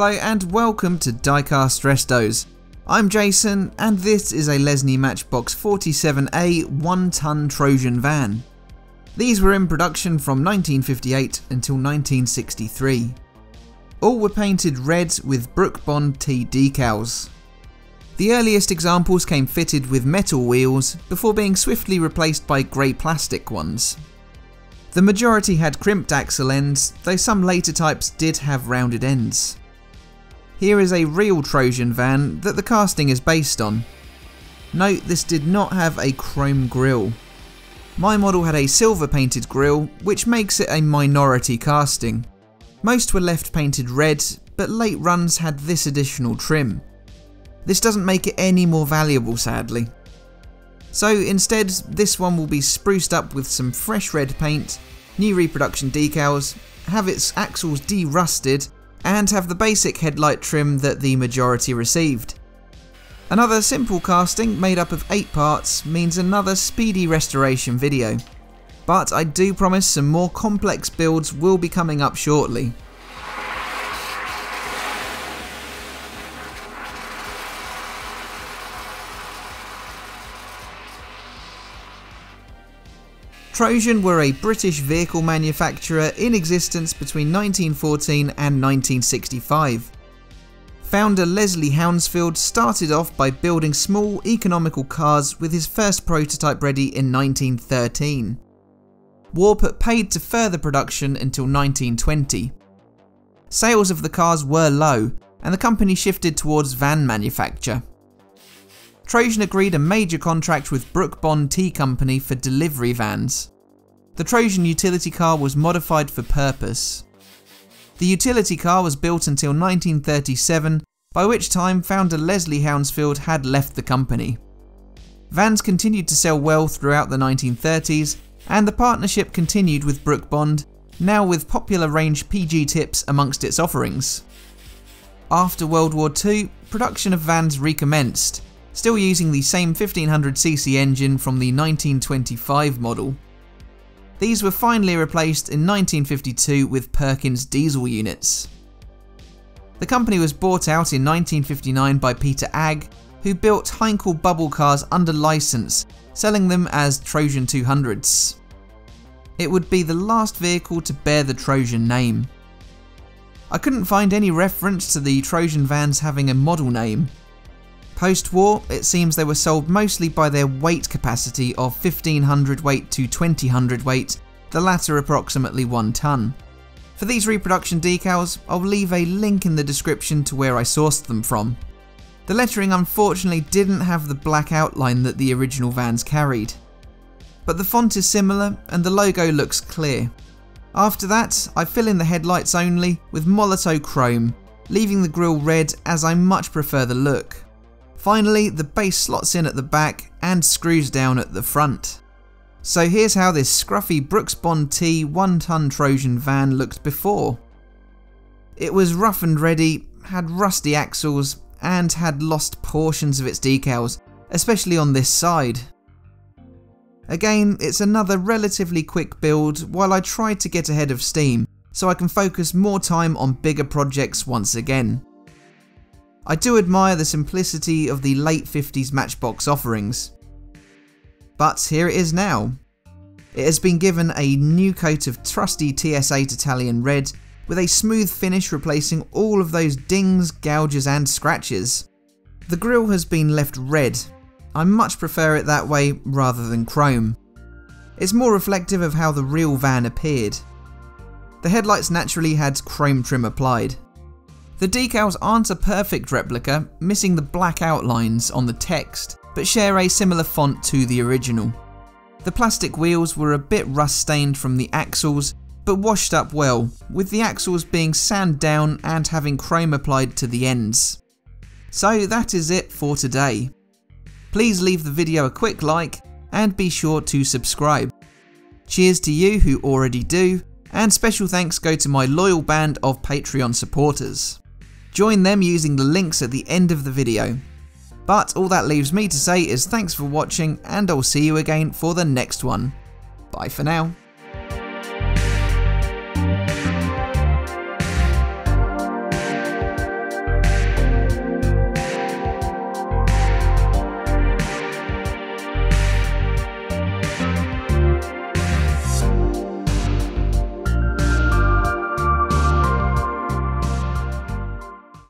Hello and welcome to Diecast Restos. I'm Jason and this is a Lesney Matchbox 47A 1-ton Trojan van. These were in production from 1958 until 1963. All were painted red with Brooke Bond Tea decals. The earliest examples came fitted with metal wheels before being swiftly replaced by grey plastic ones. The majority had crimped axle ends, though some later types did have rounded ends. Here is a real Trojan van that the casting is based on. Note this did not have a chrome grille. My model had a silver painted grille, which makes it a minority casting. Most were left painted red, but late runs had this additional trim. This doesn't make it any more valuable, sadly. So instead, this one will be spruced up with some fresh red paint, new reproduction decals, have its axles de-rusted, and have the basic headlight trim that the majority received. Another simple casting made up of 8 parts means another speedy restoration video. But I do promise some more complex builds will be coming up shortly. Trojan were a British vehicle manufacturer in existence between 1914 and 1965. Founder Leslie Hounsfield started off by building small, economical cars with his first prototype ready in 1913. War put paid to further production until 1920. Sales of the cars were low, and the company shifted towards van manufacture. Trojan agreed a major contract with Brooke Bond Tea Company for delivery vans. The Trojan utility car was modified for purpose. The utility car was built until 1937, by which time founder Leslie Hounsfield had left the company. Vans continued to sell well throughout the 1930s, and the partnership continued with Brooke Bond, now with popular range PG tips amongst its offerings. After World War II, production of vans recommenced, still using the same 1500cc engine from the 1925 model. These were finally replaced in 1952 with Perkins diesel units. The company was bought out in 1959 by Peter Agg, who built Heinkel bubble cars under license, selling them as Trojan 200s. It would be the last vehicle to bear the Trojan name. I couldn't find any reference to the Trojan vans having a model name. Post-war, it seems they were sold mostly by their weight capacity of 1500 weight to 2000 weight, the latter approximately 1 ton. For these reproduction decals, I'll leave a link in the description to where I sourced them from. The lettering unfortunately didn't have the black outline that the original vans carried. But the font is similar and the logo looks clear. After that, I fill in the headlights only with Molotow chrome, leaving the grille red as I much prefer the look. Finally, the base slots in at the back and screws down at the front. So here's how this scruffy Brooke Bond Tea 1-ton Trojan van looked before. It was rough and ready, had rusty axles, and had lost portions of its decals, especially on this side. Again, it's another relatively quick build while I try to get ahead of steam, so I can focus more time on bigger projects once again. I do admire the simplicity of the late 50s Matchbox offerings. But here it is now. It has been given a new coat of trusty TS8 Italian red, with a smooth finish replacing all of those dings, gouges and scratches. The grille has been left red. I much prefer it that way rather than chrome. It's more reflective of how the real van appeared. The headlights naturally had chrome trim applied. The decals aren't a perfect replica, missing the black outlines on the text, but share a similar font to the original. The plastic wheels were a bit rust stained from the axles, but washed up well, with the axles being sanded down and having chrome applied to the ends. So that is it for today. Please leave the video a quick like and be sure to subscribe. Cheers to you who already do, and special thanks go to my loyal band of Patreon supporters. Join them using the links at the end of the video. But all that leaves me to say is thanks for watching, and I'll see you again for the next one. Bye for now.